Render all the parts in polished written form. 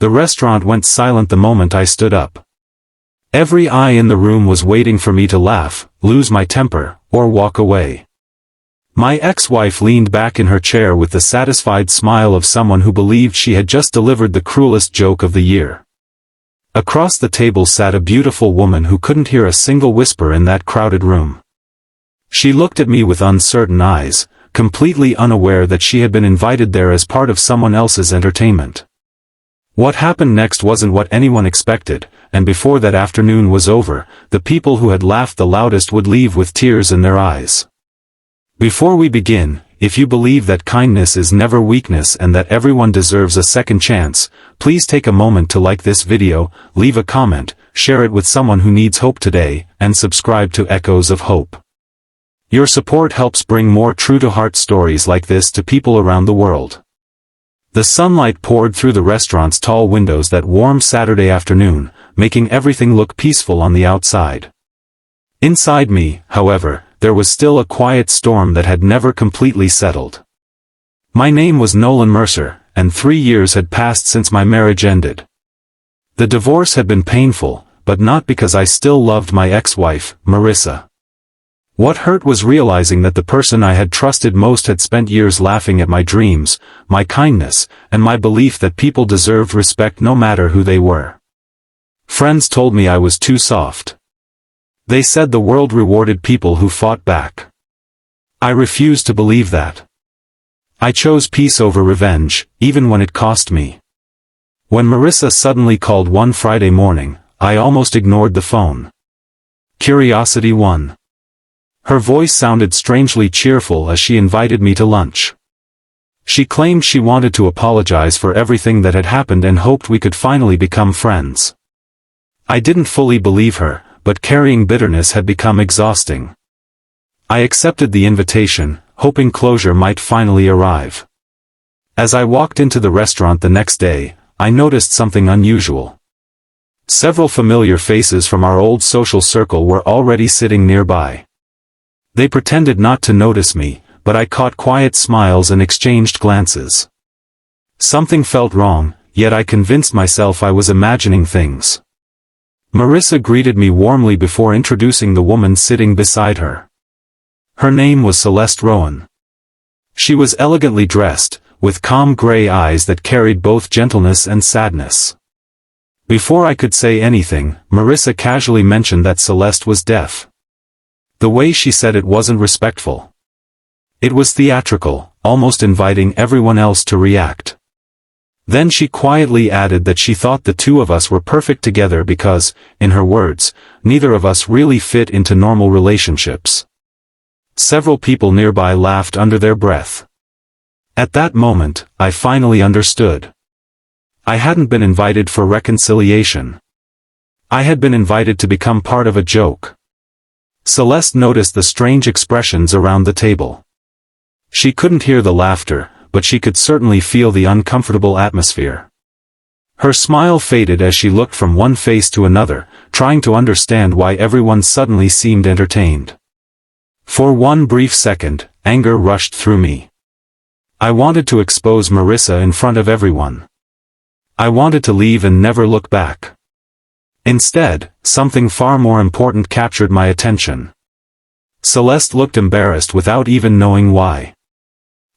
The restaurant went silent the moment I stood up. Every eye in the room was waiting for me to laugh, lose my temper, or walk away. My ex-wife leaned back in her chair with the satisfied smile of someone who believed she had just delivered the cruelest joke of the year. Across the table sat a beautiful woman who couldn't hear a single whisper in that crowded room. She looked at me with uncertain eyes, completely unaware that she had been invited there as part of someone else's entertainment. What happened next wasn't what anyone expected, and before that afternoon was over, the people who had laughed the loudest would leave with tears in their eyes. Before we begin, if you believe that kindness is never weakness and that everyone deserves a second chance, please take a moment to like this video, leave a comment, share it with someone who needs hope today, and subscribe to Echoes of Hope. Your support helps bring more true-to-heart stories like this to people around the world. The sunlight poured through the restaurant's tall windows that warm Saturday afternoon, making everything look peaceful on the outside. Inside me, however, there was still a quiet storm that had never completely settled. My name was Nolan Mercer, and 3 years had passed since my marriage ended. The divorce had been painful, but not because I still loved my ex-wife, Marissa. What hurt was realizing that the person I had trusted most had spent years laughing at my dreams, my kindness, and my belief that people deserved respect no matter who they were. Friends told me I was too soft. They said the world rewarded people who fought back. I refused to believe that. I chose peace over revenge, even when it cost me. When Marissa suddenly called one Friday morning, I almost ignored the phone. Curiosity won. Her voice sounded strangely cheerful as she invited me to lunch. She claimed she wanted to apologize for everything that had happened and hoped we could finally become friends. I didn't fully believe her, but carrying bitterness had become exhausting. I accepted the invitation, hoping closure might finally arrive. As I walked into the restaurant the next day, I noticed something unusual. Several familiar faces from our old social circle were already sitting nearby. They pretended not to notice me, but I caught quiet smiles and exchanged glances. Something felt wrong, yet I convinced myself I was imagining things. Marissa greeted me warmly before introducing the woman sitting beside her. Her name was Celeste Rowan. She was elegantly dressed, with calm gray eyes that carried both gentleness and sadness. Before I could say anything, Marissa casually mentioned that Celeste was deaf. The way she said it wasn't respectful. It was theatrical, almost inviting everyone else to react. Then she quietly added that she thought the two of us were perfect together because, in her words, neither of us really fit into normal relationships. Several people nearby laughed under their breath. At that moment, I finally understood. I hadn't been invited for reconciliation. I had been invited to become part of a joke. Celeste noticed the strange expressions around the table. She couldn't hear the laughter, but she could certainly feel the uncomfortable atmosphere. Her smile faded as she looked from one face to another, trying to understand why everyone suddenly seemed entertained. For one brief second, anger rushed through me. I wanted to expose Marissa in front of everyone. I wanted to leave and never look back. Instead, something far more important captured my attention. Celeste looked embarrassed without even knowing why.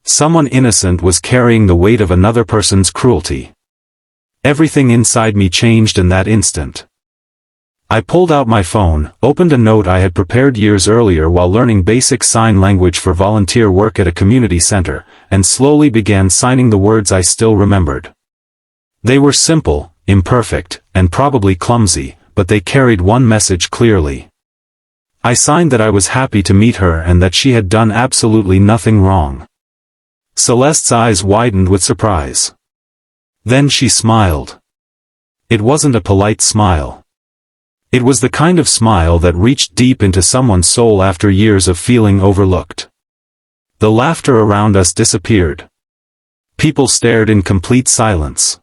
Someone innocent was carrying the weight of another person's cruelty. Everything inside me changed in that instant. I pulled out my phone, opened a note I had prepared years earlier while learning basic sign language for volunteer work at a community center, and slowly began signing the words I still remembered. They were simple, imperfect, and probably clumsy, but they carried one message clearly. I signed that I was happy to meet her and that she had done absolutely nothing wrong. Celeste's eyes widened with surprise. Then she smiled. It wasn't a polite smile. It was the kind of smile that reached deep into someone's soul after years of feeling overlooked. The laughter around us disappeared. People stared in complete silence.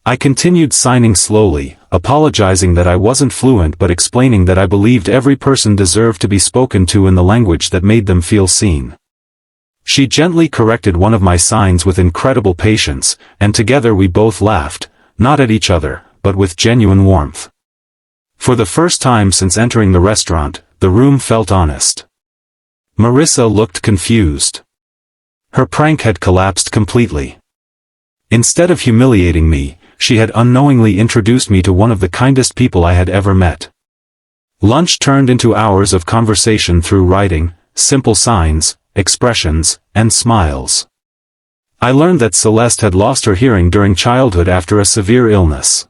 I continued signing slowly, apologizing that I wasn't fluent but explaining that I believed every person deserved to be spoken to in the language that made them feel seen. She gently corrected one of my signs with incredible patience, and together we both laughed, not at each other, but with genuine warmth. For the first time since entering the restaurant, the room felt honest. Marissa looked confused. Her prank had collapsed completely. Instead of humiliating me, she had unknowingly introduced me to one of the kindest people I had ever met. Lunch turned into hours of conversation through writing, simple signs, expressions, and smiles. I learned that Celeste had lost her hearing during childhood after a severe illness.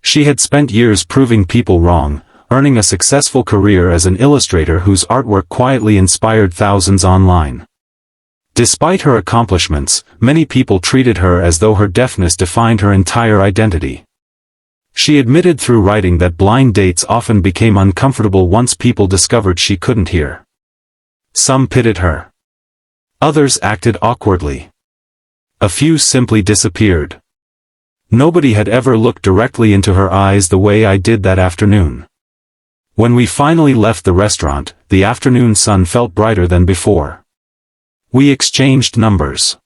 She had spent years proving people wrong, earning a successful career as an illustrator whose artwork quietly inspired thousands online. Despite her accomplishments, many people treated her as though her deafness defined her entire identity. She admitted through writing that blind dates often became uncomfortable once people discovered she couldn't hear. Some pitied her. Others acted awkwardly. A few simply disappeared. Nobody had ever looked directly into her eyes the way I did that afternoon. When we finally left the restaurant, the afternoon sun felt brighter than before. We exchanged numbers.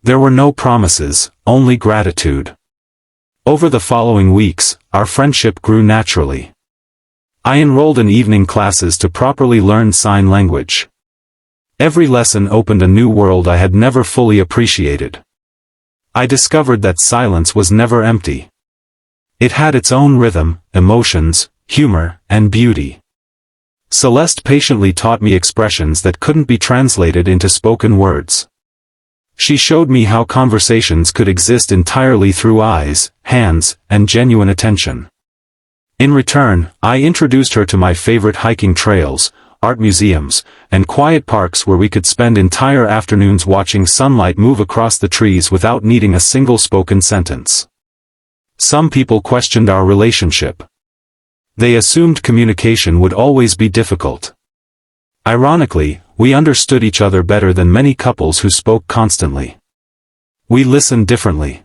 There were no promises, only gratitude. Over the following weeks, our friendship grew naturally. I enrolled in evening classes to properly learn sign language. Every lesson opened a new world I had never fully appreciated. I discovered that silence was never empty. It had its own rhythm, emotions, humor, and beauty. Celeste patiently taught me expressions that couldn't be translated into spoken words. She showed me how conversations could exist entirely through eyes, hands, and genuine attention. In return, I introduced her to my favorite hiking trails, art museums, and quiet parks where we could spend entire afternoons watching sunlight move across the trees without needing a single spoken sentence. Some people questioned our relationship. They assumed communication would always be difficult. Ironically, we understood each other better than many couples who spoke constantly. We listened differently.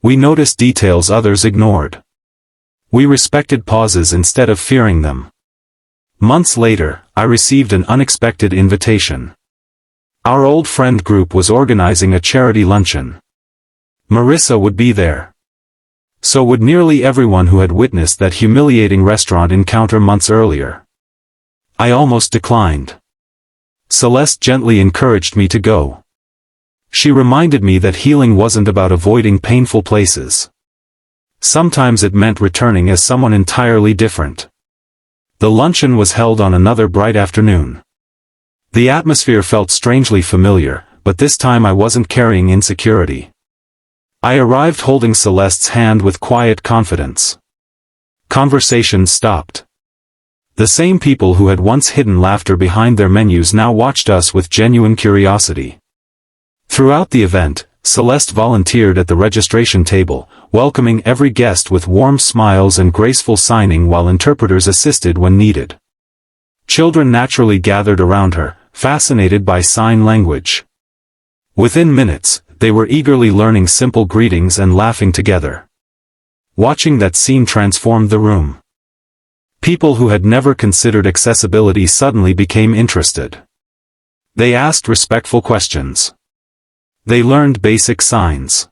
We noticed details others ignored. We respected pauses instead of fearing them. Months later, I received an unexpected invitation. Our old friend group was organizing a charity luncheon. Marissa would be there. So would nearly everyone who had witnessed that humiliating restaurant encounter months earlier. I almost declined. Celeste gently encouraged me to go. She reminded me that healing wasn't about avoiding painful places. Sometimes it meant returning as someone entirely different. The luncheon was held on another bright afternoon. The atmosphere felt strangely familiar, but this time I wasn't carrying insecurity. I arrived holding Celeste's hand with quiet confidence. Conversations stopped. The same people who had once hidden laughter behind their menus now watched us with genuine curiosity. Throughout the event, Celeste volunteered at the registration table, welcoming every guest with warm smiles and graceful signing while interpreters assisted when needed. Children naturally gathered around her, fascinated by sign language. Within minutes, they were eagerly learning simple greetings and laughing together. Watching that scene transformed the room. People who had never considered accessibility suddenly became interested. They asked respectful questions. They learned basic signs.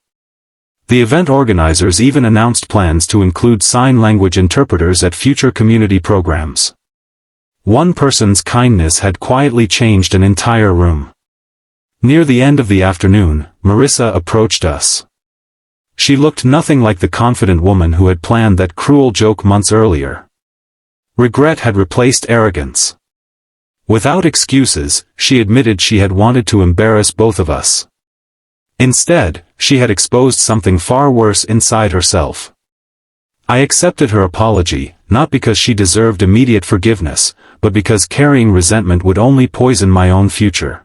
The event organizers even announced plans to include sign language interpreters at future community programs. One person's kindness had quietly changed an entire room. Near the end of the afternoon, Marissa approached us. She looked nothing like the confident woman who had planned that cruel joke months earlier. Regret had replaced arrogance. Without excuses, she admitted she had wanted to embarrass both of us. Instead, she had exposed something far worse inside herself. I accepted her apology, not because she deserved immediate forgiveness, but because carrying resentment would only poison my own future.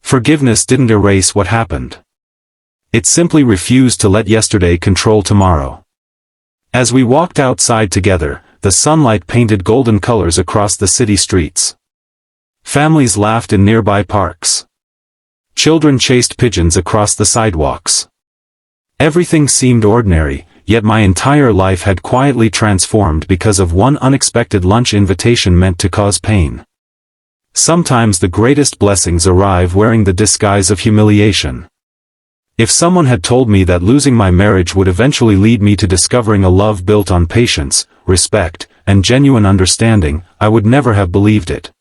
Forgiveness didn't erase what happened. It simply refused to let yesterday control tomorrow. As we walked outside together, the sunlight painted golden colors across the city streets. Families laughed in nearby parks. Children chased pigeons across the sidewalks. Everything seemed ordinary, yet my entire life had quietly transformed because of one unexpected lunch invitation meant to cause pain. Sometimes the greatest blessings arrive wearing the disguise of humiliation. If someone had told me that losing my marriage would eventually lead me to discovering a love built on patience, respect, and genuine understanding, I would never have believed it.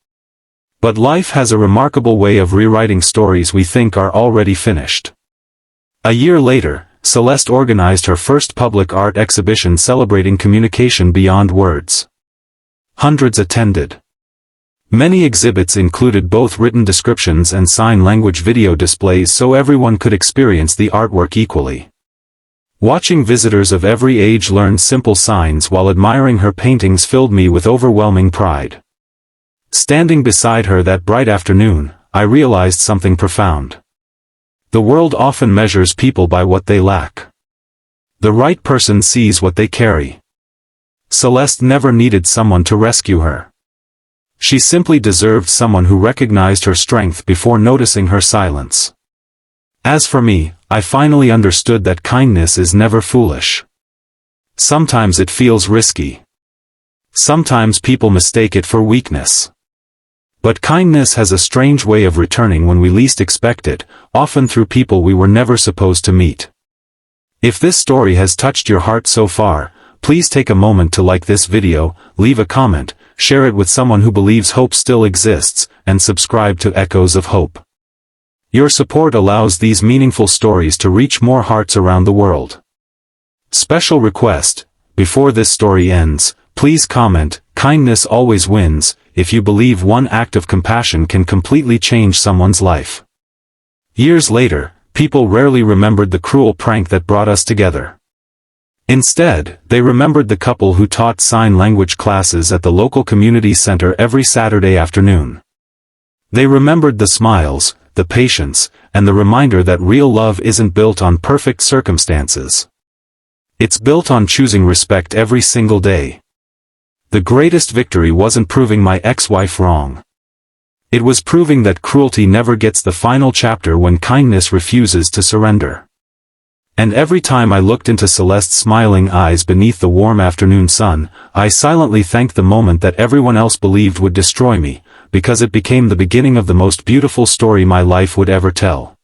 But life has a remarkable way of rewriting stories we think are already finished. A year later, Celeste organized her first public art exhibition celebrating communication beyond words. Hundreds attended. Many exhibits included both written descriptions and sign language video displays so everyone could experience the artwork equally. Watching visitors of every age learn simple signs while admiring her paintings filled me with overwhelming pride. Standing beside her that bright afternoon, I realized something profound. The world often measures people by what they lack. The right person sees what they carry. Celeste never needed someone to rescue her. She simply deserved someone who recognized her strength before noticing her silence. As for me, I finally understood that kindness is never foolish. Sometimes it feels risky. Sometimes people mistake it for weakness. But kindness has a strange way of returning when we least expect it, often through people we were never supposed to meet. If this story has touched your heart so far, please take a moment to like this video, leave a comment, share it with someone who believes hope still exists, and subscribe to Echoes of Hope. Your support allows these meaningful stories to reach more hearts around the world. Special request: before this story ends, please comment, "Kindness always wins," if you believe one act of compassion can completely change someone's life. Years later, people rarely remembered the cruel prank that brought us together. Instead, they remembered the couple who taught sign language classes at the local community center every Saturday afternoon. They remembered the smiles, the patience, and the reminder that real love isn't built on perfect circumstances. It's built on choosing respect every single day. The greatest victory wasn't proving my ex-wife wrong. It was proving that cruelty never gets the final chapter when kindness refuses to surrender. And every time I looked into Celeste's smiling eyes beneath the warm afternoon sun, I silently thanked the moment that everyone else believed would destroy me, because it became the beginning of the most beautiful story my life would ever tell.